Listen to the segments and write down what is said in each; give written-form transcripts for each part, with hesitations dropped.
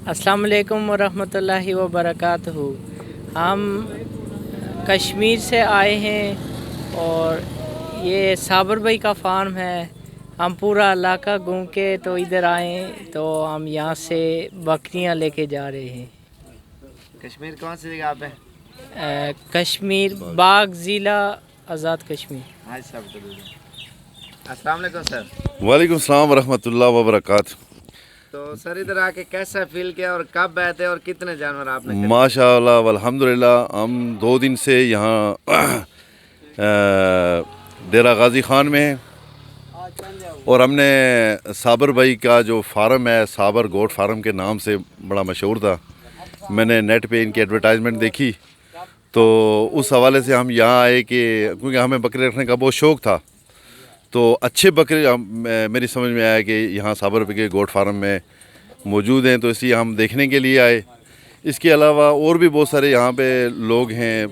السلام علیکم ورحمۃ اللہ وبرکاتہ۔ ہم کشمیر سے آئے ہیں اور یہ صابر بھائی کا فارم ہے۔ ہم پورا علاقہ گھوم کے تو ادھر آئے تو ہم یہاں سے بکریاں لے کے جا رہے ہیں۔ کشمیر کون سی جگہ پہ؟ کشمیر باغ ضلع آزاد کشمیر۔ السلام علیکم سر۔ وعلیکم السلام ورحمۃ اللہ وبرکاتہ۔ تو سر ادھر آ کے کیسا فیل کیا اور کب آئے تھے اور کتنے جانور آپ نے؟ ماشاء اللہ والحمدللہ، ہم 2 دن سے یہاں ڈیرہ غازی خان میں ہیں اور ہم نے صابر بھائی کا جو فارم ہے، صابر گوٹ فارم کے نام سے بڑا مشہور تھا، میں نے نیٹ پہ ان کی ایڈورٹائزمنٹ دیکھی تو اس حوالے سے ہم یہاں آئے کہ کیونکہ ہمیں بکرے رکھنے کا بہت شوق تھا، تو اچھے بکرے میری سمجھ میں آیا کہ یہاں صابر بھائی کے گوٹ فارم میں موجود ہیں، تو اس لیے ہم دیکھنے کے لیے آئے۔ اس کے علاوہ اور بھی بہت سارے یہاں پہ لوگ ہیں،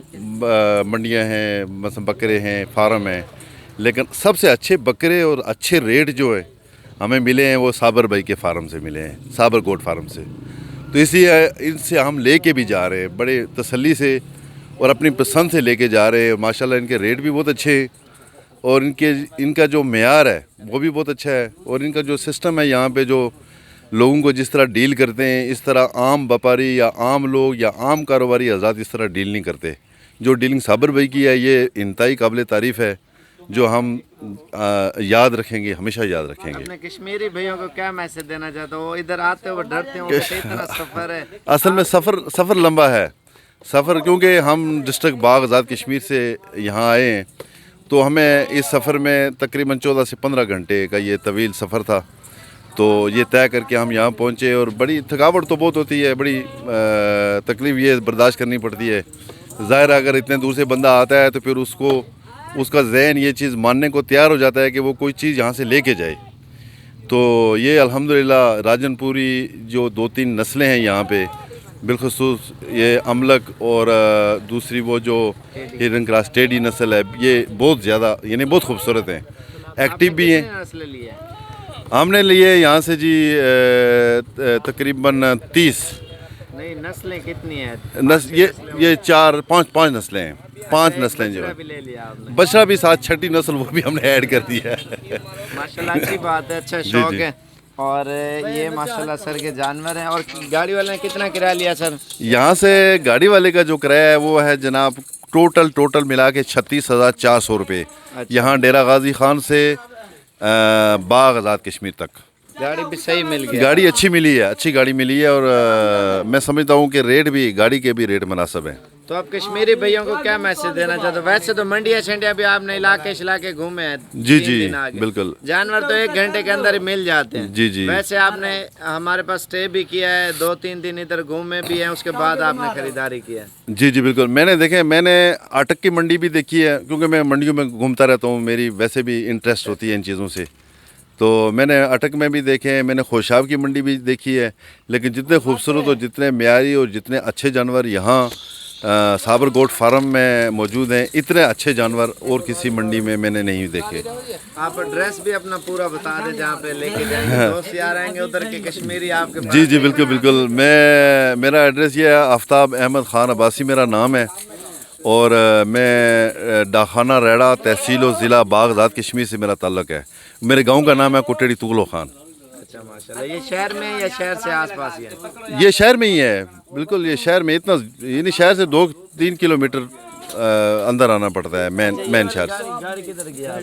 منڈیاں ہیں، مثلا بکرے ہیں، فارم ہیں، لیکن سب سے اچھے بکرے اور اچھے ریٹ جو ہے ہمیں ملے ہیں وہ صابر بھائی کے فارم سے ملے ہیں، صابر گوٹ فارم سے۔ تو اس لیے ان سے ہم لے کے بھی جا رہے ہیں بڑے تسلی سے اور اپنی پسند سے لے کے جا رہے ہیں۔ ماشاءاللہ ان کے ریٹ بھی بہت اچھے ہیں اور ان کا جو معیار ہے وہ بھی بہت اچھا ہے، اور ان کا جو سسٹم ہے یہاں پہ جو لوگوں کو جس طرح ڈیل کرتے ہیں، اس طرح عام وپاری یا عام لوگ یا عام کاروباری حضرات اس طرح ڈیل نہیں کرتے۔ جو ڈیلنگ صابر بھائی کی ہے یہ انتہائی قابل تعریف ہے، جو ہم یاد رکھیں گے، ہمیشہ یاد رکھیں گے۔ اپنے کشمیری بھائیوں کو کیا میسج دینا چاہتے ہو؟ وہ ادھر آتے ہیں، وہ ڈرتے ہیں، وہ کئی طرح سفر ہے۔ اصل میں سفر لمبا ہے، کیونکہ ہم ڈسٹرکٹ باغ آزاد کشمیر سے یہاں آئے ہیں تو ہمیں اس سفر میں تقریباً 14 سے 15 گھنٹے کا یہ طویل سفر تھا، تو یہ طے کر کے ہم یہاں پہنچے اور بڑی تھکاوٹ تو بہت ہوتی ہے، بڑی تکلیف یہ برداشت کرنی پڑتی ہے۔ ظاہر ہے اگر اتنے دور سے بندہ آتا ہے تو پھر اس کا ذہن یہ چیز ماننے کو تیار ہو جاتا ہے کہ وہ کوئی چیز یہاں سے لے کے جائے۔ تو یہ الحمدللہ راجن پوری جو 2-3 نسلیں ہیں یہاں پہ، بالخصوص یہ املک اور دوسری وہ جو ہرن کراس ٹیڈی نسل ہے، یہ بہت زیادہ یعنی بہت خوبصورت ہیں، ایکٹیو بھی ہیں۔ ہم نے لیے یہاں سے جی تقریباً 30۔ نہیں، نسلیں کتنی ہیں؟ یہ 4-5 نسلیں ہیں، 5 نسلیں جو ہیں، بچڑا بھی ساتھ 6ٹی نسل وہ بھی ہم نے ایڈ کر دی ہے۔ ماشاءاللہ اچھی بات ہے، اچھا شوق ہے۔ اور یہ ماشاءاللہ سر کے جانور ہیں۔ اور گاڑی والے نے کتنا کرایہ لیا سر؟ یہاں سے گاڑی والے کا جو کرایہ ہے وہ ہے جناب ٹوٹل ملا کے 36,400 روپے، یہاں ڈیرہ غازی خان سے باغ آزاد کشمیر تک۔ گاڑی بھی صحیح مل گئی، گاڑی اچھی ملی ہے، اچھی گاڑی ملی ہے، اور میں سمجھتا ہوں کہ گاڑی کے بھی ریٹ مناسب ہیں۔ تو آپ کشمیری بھائیوں کو کیا میسج دینا چاہتے ہو؟ ویسے تو منڈیاں شنڈیاں بھی آپ نے علاقے گھومے ہیں، جی بالکل، جانور تو 1 گھنٹے کے اندر ہی مل جاتے ہیں۔ جی ویسے آپ نے ہمارے پاس اسٹے بھی کیا ہے، 2-3 دن ادھر گھومے بھی ہیں، اس کے بعد آپ نے خریداری کیا ہے؟ جی بالکل، میں نے اٹک کی منڈی بھی دیکھی ہے، کیونکہ میں منڈیوں میں گھومتا رہتا ہوں، میری ویسے بھی انٹرسٹ ہوتی ہے ان چیزوں سے، تو میں نے اٹک میں بھی دیکھے ہیں، میں نے خوشاب کی منڈی بھی دیکھی ہے، لیکن جتنے خوبصورت اور جتنے معیاری اور جتنے اچھے جانور یہاں صابر گوٹ فارم میں موجود ہیں، اتنے اچھے جانور اور کسی منڈی میں نے نہیں دیکھے۔ آپ ایڈریس بھی اپنا پورا بتا دیں جہاں پہ لے کے جائیں گے، دوست یار آئیں گے ادھر کے کشمیری آپ کے پاس۔ جی بالکل، میرا ایڈریس یہ ہے، آفتاب احمد خان عباسی میرا نام ہے، اور میں ڈاکخانہ ریڑہ تحصیل و ضلع باغ آزاد کشمیر سے میرا تعلق ہے۔ میرے گاؤں کا نام ہے کوٹیڑی تغلو خان۔ اچھا ماشاءاللہ، یہ شہر میں یا شہر سے آس پاس ہی ہے؟ یہ شہر میں ہی ہے، بالکل یہ شہر میں، اتنا یعنی شہر سے 2-3 کلومیٹر اندر آنا پڑتا ہے مین شہر سے۔ گاڑی کدھر گیا؟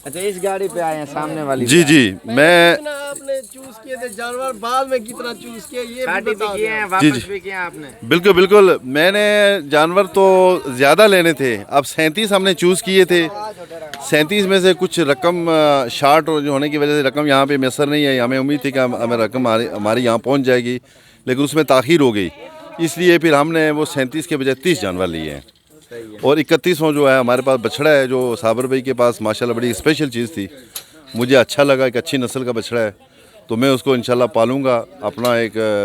اچھا اس گاڑی پہ آئے ہیں، سامنے والی؟ جی میں آپ نے چوز کیے تھے جانور، بعد میں کتنا چوز کیا یہ کاٹی بھی کیے ہیں، واپس بھی کیے ہیں آپ نے؟ بالکل، میں نے جانور تو زیادہ لینے تھے، اب 37 ہم نے چوز کیے تھے، 37 میں سے کچھ رقم شارٹ ہونے کی وجہ سے رقم یہاں پہ میسر نہیں ہے، ہمیں امید تھی کہ ہمیں رقم ہماری یہاں پہنچ جائے گی، لیکن اس میں تاخیر ہو گئی، اس لیے پھر ہم نے وہ 37 کے بجائے 30 جانور لیے ہیں، اور 31واں جو ہے ہمارے پاس بچڑا ہے، جو صابر بھائی کے پاس ماشاءاللہ بڑی اسپیشل چیز تھی، مجھے اچھا لگا، ایک اچھی نسل کا بچڑا ہے، تو میں اس کو انشاءاللہ پالوں گا۔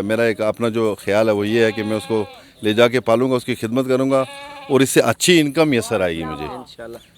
میرا ایک اپنا جو خیال ہے وہ یہ ہے کہ میں اس کو لے جا کے پالوں گا، اس کی خدمت کروں گا، اور اس سے اچھی انکم میسر آئے گی مجھے۔ انشاءاللہ